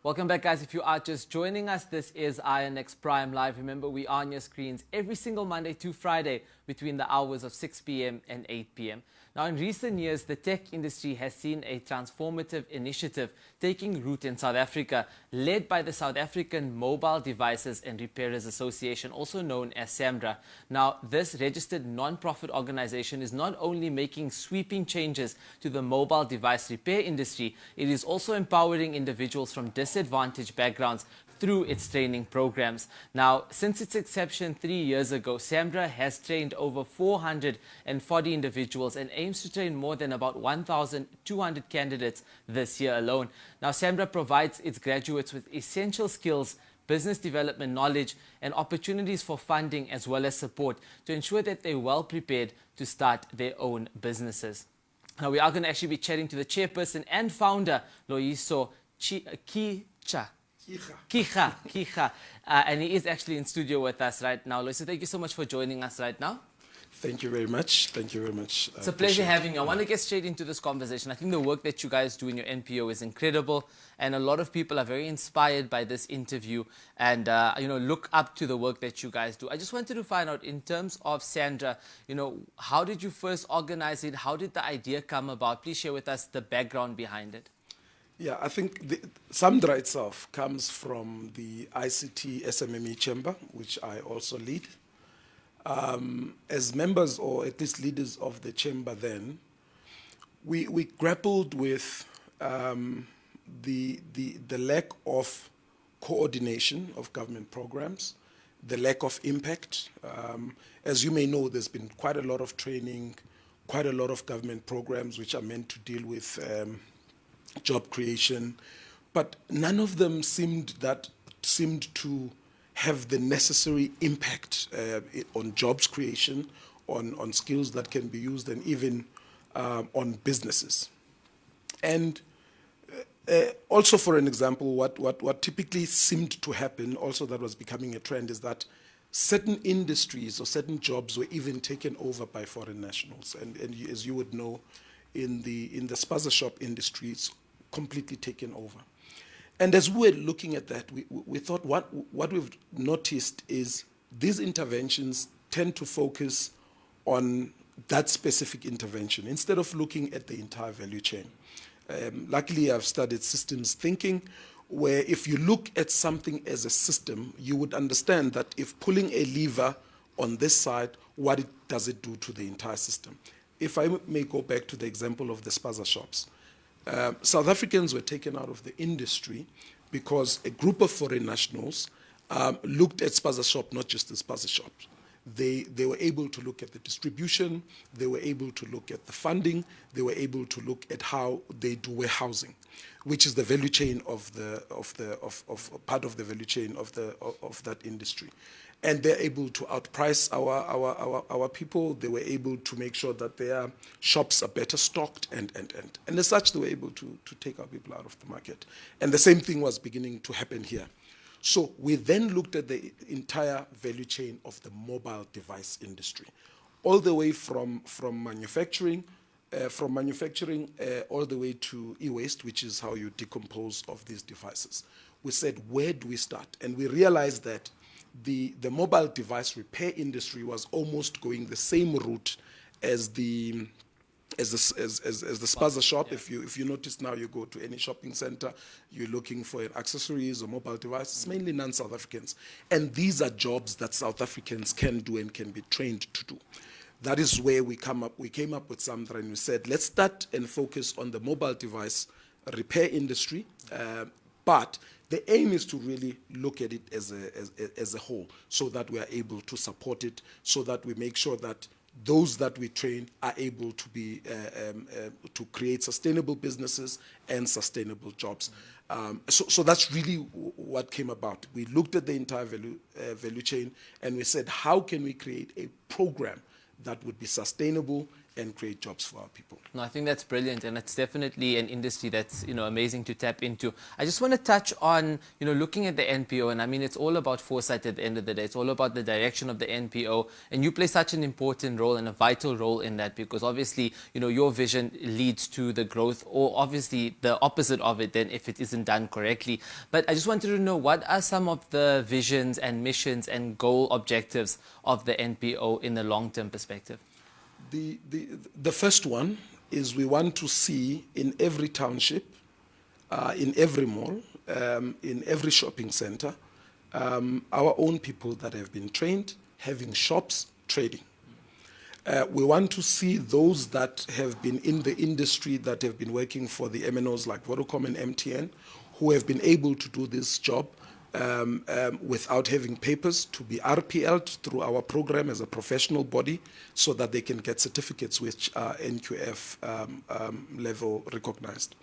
Welcome back, guys. If you are just joining us, this is INX Prime Live. Remember, we are on your screens every single Monday to Friday between the hours of 6 p.m. and 8 p.m. Now, in recent years, the tech industry has seen a transformative initiative taking root in South Africa, led by the South African Mobile Devices and Repairers Association, also known as SAMDDRA. Now, this registered non-profit organization is not only making sweeping changes to the mobile device repair industry, it is also empowering individuals from disadvantaged backgrounds through its training programs. Now, since its inception 3 years ago, SAMDDRA has trained over 440 individuals and aims to train more than about 1,200 candidates this year alone. Now, SAMDDRA provides its graduates with essential skills, business development knowledge, and opportunities for funding as well as support to ensure that they're well prepared to start their own businesses. Now, we are going to actually be chatting to the chairperson and founder, Loyiso Tyira. And he is actually in studio with us right now. Loyiso, thank you so much for joining us right now. Thank you very much. Thank you very much. It's a pleasure having you. I want to get straight into this conversation. I think the work that you guys do in your NPO is incredible, and a lot of people are very inspired by this interview and look up to the work that you guys do. I just wanted to find out, in terms of SAMDDRA, how did you first organize it? How did the idea come about? Please share with us the background behind it. Yeah, I think SAMDDRA itself comes from the ICT SMME Chamber, which I also lead. As members, or at least leaders of the chamber then, we grappled with the lack of coordination of government programs, the lack of impact. As you may know, there's been quite a lot of training, quite a lot of government programs which are meant to deal with job creation, but none of them seemed to have the necessary impact on jobs creation, on skills that can be used, and even on businesses. And also, for an example, what typically seemed to happen, also that was becoming a trend, is that certain industries or certain jobs were even taken over by foreign nationals. And as you would know, in the spaza shop industry, it's completely taken over. And as we were looking at that, we thought what we've noticed is these interventions tend to focus on that specific intervention instead of looking at the entire value chain. Luckily, I've studied systems thinking, where if you look at something as a system, you would understand that if pulling a lever on this side, what does it do to the entire system? If I may go back to the example of the spaza shops, South Africans were taken out of the industry because a group of foreign nationals looked at spaza shop not just as spaza shops. They were able to look at the distribution, they were able to look at the funding, they were able to look at how they do warehousing, which is the value chain of part of the value chain of that industry. And they're able to outprice our people. They were able to make sure that their shops are better stocked, and as such, they were able to take our people out of the market. And the same thing was beginning to happen here. So we then looked at the entire value chain of the mobile device industry, all the way from manufacturing all the way to e-waste, which is how you decompose of these devices. We said, where do we start? And we realized that the mobile device repair industry was almost going the same route as the spaza shop. Yeah. If you notice now, you go to any shopping center, you're looking for accessories or mobile devices, mainly non-South Africans. And these are jobs that South Africans can do and can be trained to do. That is where we came up with SAMDDRA, and we said, let's start and focus on the mobile device repair industry, but the aim is to really look at it as a whole, so that we are able to support it, so that we make sure that those that we train are able to be to create sustainable businesses and sustainable jobs. So that's really what came about. We looked at the entire value chain, and we said, how can we create a program that would be sustainable and create jobs for our people. No, I think that's brilliant, and it's definitely an industry that's, amazing to tap into. I just want to touch on, looking at the NPO, and I mean, it's all about foresight at the end of the day. It's all about the direction of the NPO, and you play such an important role and a vital role in that, because obviously, your vision leads to the growth, or obviously the opposite of it then if it isn't done correctly. But I just wanted to know, what are some of the visions and missions and goal objectives of the NPO in the long-term perspective? The first one is we want to see in every township, in every mall, in every shopping center, our own people that have been trained, having shops, trading. We want to see those that have been in the industry, that have been working for the MNOs like Vodacom and MTN, who have been able to do this job without having papers, to be RPL'd through our program as a professional body, so that they can get certificates which are NQF level recognized.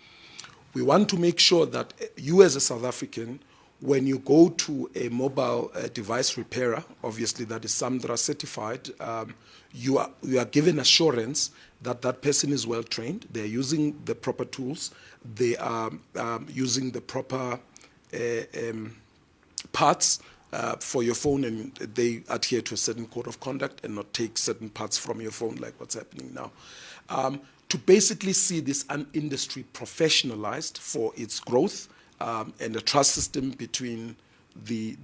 We want to make sure that you as a South African, when you go to a mobile device repairer, obviously that is SAMDDRA certified, you are given assurance that that person is well trained, they're using the proper tools, they are using the proper parts for your phone, and they adhere to a certain code of conduct and not take certain parts from your phone like what's happening now. To basically see this industry professionalized for its growth, and a trust system between the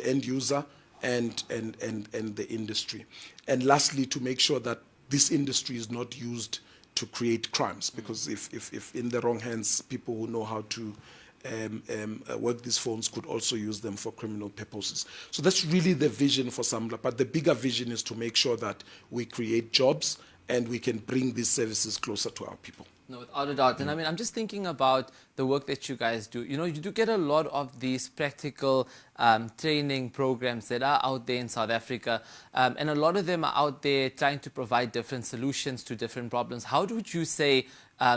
end user and the industry. And lastly, to make sure that this industry is not used to create crimes, because if in the wrong hands, people who know how to work these phones could also use them for criminal purposes. So that's really the vision for SAMDDRA. But the bigger vision is to make sure that we create jobs and we can bring these services closer to our people. No, without a doubt. And I mean, I'm just thinking about the work that you guys do. You do get a lot of these practical training programs that are out there in South Africa. And a lot of them are out there trying to provide different solutions to different problems. How would you say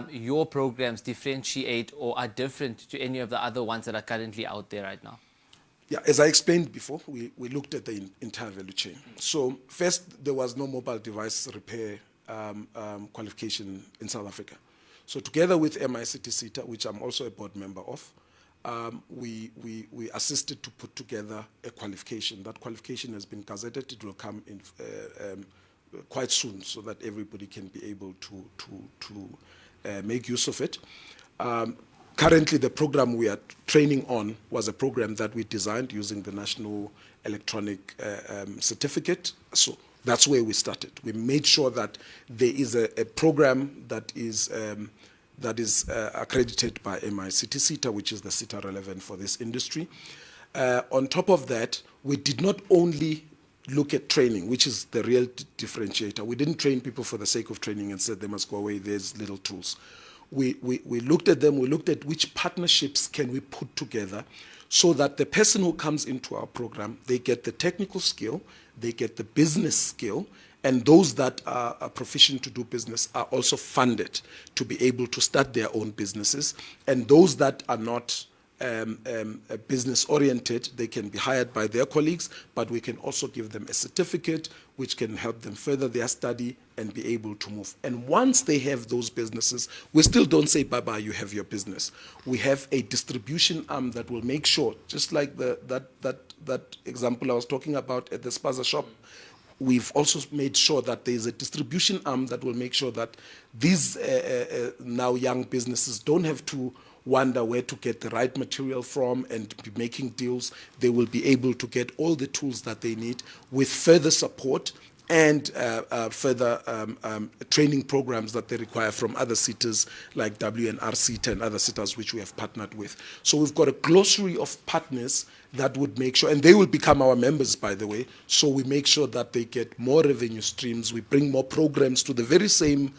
your programs differentiate or are different to any of the other ones that are currently out there right now? Yeah, as I explained before, we looked at the entire value chain. So first, there was no mobile device repair qualification in South Africa. So together with MICT-SETA, which I'm also a board member of, we assisted to put together a qualification. That qualification has been gazetted. It will come in quite soon, so that everybody can be able to make use of it. Currently, the program we are training on was a program that we designed using the National Electronic Certificate. So that's where we started. We made sure that there is a program that is accredited by MICT-SETA, which is the SETA relevant for this industry. On top of that, we did not only look at training, which is the real differentiator. We didn't train people for the sake of training and said they must go away, there's little tools. We looked at them, we looked at which partnerships can we put together so that the person who comes into our program, they get the technical skill, they get the business skill, and those that are proficient to do business are also funded to be able to start their own businesses. And those that are not business oriented, they can be hired by their colleagues, but we can also give them a certificate which can help them further their study and be able to move. And once they have those businesses, we still don't say bye-bye, you have your business. We have a distribution arm that will make sure, just like that example I was talking about at the Spaza shop, we've also made sure that there is a distribution arm that will make sure that these now young businesses don't have to wonder where to get the right material from and be making deals. They will be able to get all the tools that they need with further support and further training programs that they require from other SETAs like WNR-SETA and other SETAs which we have partnered with. So we've got a glossary of partners that would make sure, and they will become our members, by the way, so we make sure that they get more revenue streams. We bring more programs to the very same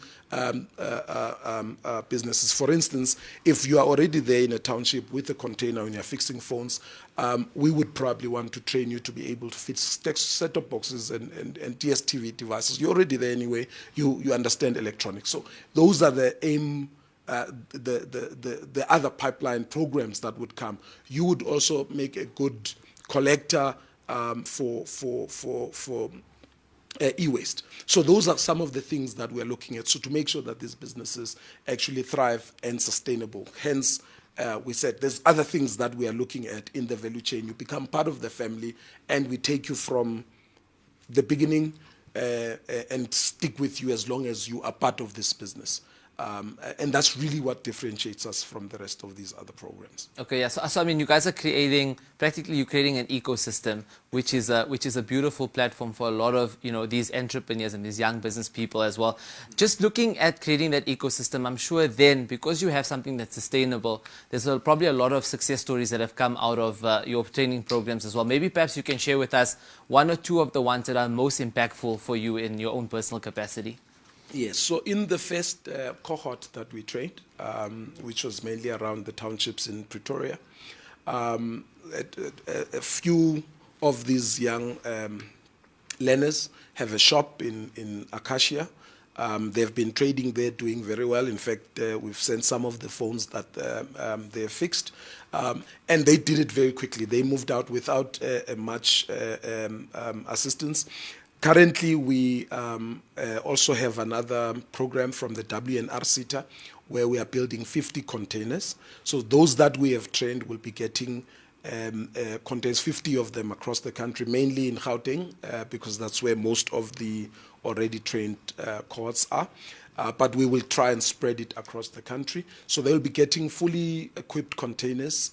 businesses. For instance, if you are already there in a township with a container and you're fixing phones, we would probably want to train you to be able to fix set-top boxes and DSTV devices. You're already there anyway. You understand electronics. So those are the aim. The other pipeline programs that would come. You would also make a good collector for e-waste. So those are some of the things that we're looking at, so to make sure that these businesses actually thrive and sustainable. Hence, we said there's other things that we are looking at in the value chain. You become part of the family, and we take you from the beginning and stick with you as long as you are part of this business. And that's really what differentiates us from the rest of these other programs. Okay, yeah. So I mean, you guys are practically creating an ecosystem, which is a beautiful platform for a lot of, these entrepreneurs and these young business people as well. Just looking at creating that ecosystem, I'm sure then, because you have something that's sustainable, there's probably a lot of success stories that have come out of your training programs as well. Maybe perhaps you can share with us one or two of the ones that are most impactful for you in your own personal capacity. Yes, so in the first cohort that we trained, which was mainly around the townships in Pretoria, a few of these young learners have a shop in Acacia. They've been trading there, doing very well. In fact, we've sent some of the phones that they're fixed. And they did it very quickly. They moved out without much assistance. Currently, we also have another program from the WNR where we are building 50 containers. So those that we have trained will be getting containers, 50 of them across the country, mainly in Gauteng, because that's where most of the already trained cohorts are. But we will try and spread it across the country. So they'll be getting fully equipped containers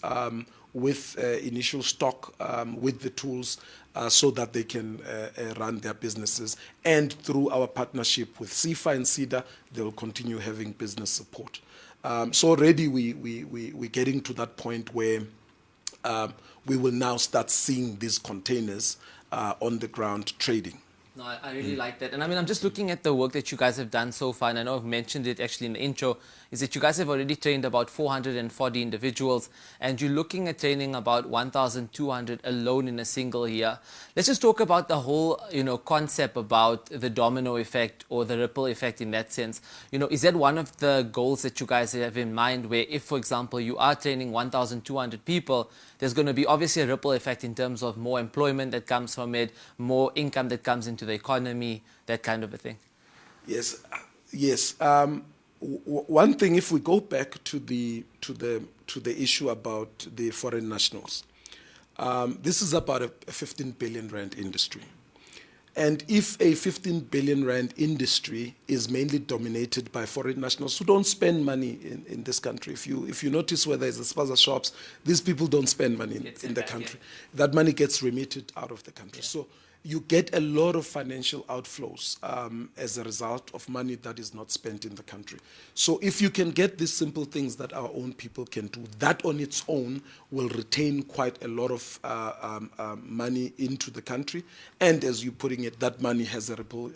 with initial stock, with the tools, so that they can run their businesses. And through our partnership with CIFA and SAMDDRA, they will continue having business support. So already we're getting to that point where we will now start seeing these containers on the ground trading. No, I really like that. And I mean, I'm just looking at the work that you guys have done so far, and I know I've mentioned it actually in the intro, is that you guys have already trained about 440 individuals, and you're looking at training about 1,200 alone in a single year. Let's just talk about the whole, concept about the domino effect or the ripple effect in that sense. Is that one of the goals that you guys have in mind, where if, for example, you are training 1,200 people, there's going to be obviously a ripple effect in terms of more employment that comes from it, more income that comes into the economy, that kind of a thing? Yes, yes. One thing, if we go back to the issue about the foreign nationals, this is about a 15 billion rand industry. And if a 15 billion rand industry is mainly dominated by foreign nationals who don't spend money in this country, if you notice where there's a spaza shops, these people don't spend money in the country. Yeah. That money gets remitted out of the country. Yeah. So you get a lot of financial outflows as a result of money that is not spent in the country. So if you can get these simple things that our own people can do, that on its own will retain quite a lot of money into the country. And as you're putting it, that money has a ripple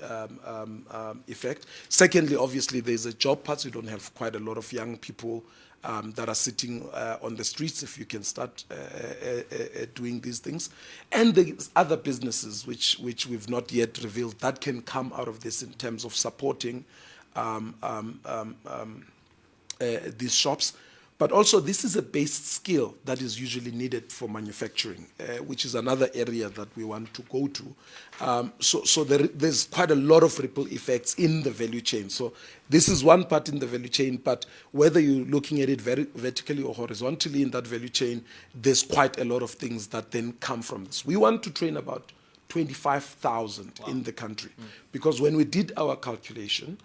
effect. Secondly, obviously, there's a job part. You don't have quite a lot of young people that are sitting on the streets if you can start doing these things. And there's other businesses which we've not yet revealed that can come out of this in terms of supporting these shops. But also, this is a base skill that is usually needed for manufacturing, which is another area that we want to go to. So there's quite a lot of ripple effects in the value chain. So this is one part in the value chain, but whether you're looking at it very vertically or horizontally in that value chain, there's quite a lot of things that then come from this. We want to train about 25,000 in the country, because when we did our calculation,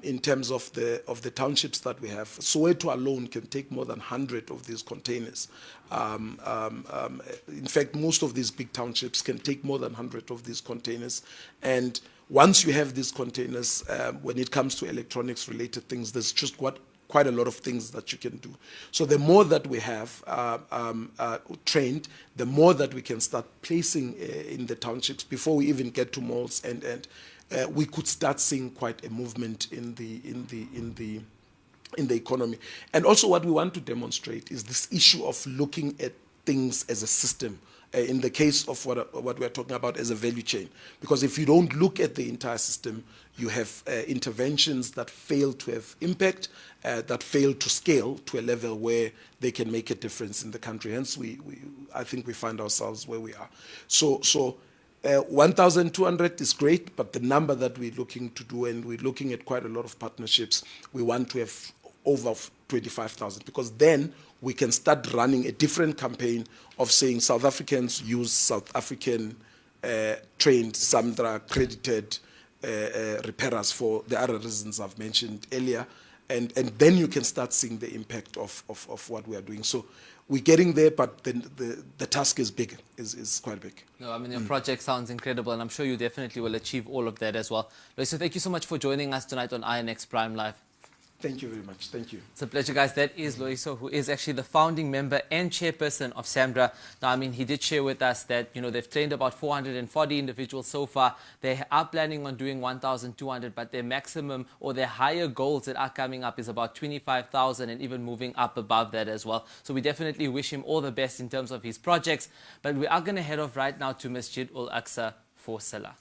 in terms of the townships that we have, Soweto alone can take more than 100 of these containers. In fact, most of these big townships can take more than 100 of these containers. And once you have these containers, when it comes to electronics-related things, there's just quite a lot of things that you can do. So the more that we have trained, the more that we can start placing in the townships before we even get to malls, and we could start seeing quite a movement in the economy. And also, what we want to demonstrate is this issue of looking at things as a system. In the case of what we're talking about as a value chain, because if you don't look at the entire system, you have interventions that fail to have impact, that fail to scale to a level where they can make a difference in the country. Hence, I think we find ourselves where we are. So 1,200 is great, but the number that we're looking to do, and we're looking at quite a lot of partnerships, we want to have over 25,000, because then we can start running a different campaign of saying South Africans use South African trained, SAMDDRA accredited repairers for the other reasons I've mentioned earlier, and then you can start seeing the impact of what we are doing. So we're getting there, but the task is big, is quite big. No, I mean, your project sounds incredible, and I'm sure you definitely will achieve all of that as well. So thank you so much for joining us tonight on INX Prime Live. Thank you very much. Thank you. It's a pleasure, guys. That is Loyiso, who is actually the founding member and chairperson of SAMDDRA. Now, I mean, he did share with us that, you know, they've trained about 440 individuals so far. They are planning on doing 1,200, but their maximum or their higher goals that are coming up is about 25,000 and even moving up above that as well. So we definitely wish him all the best in terms of his projects. But we are going to head off right now to Masjid Ul Aqsa for Salah.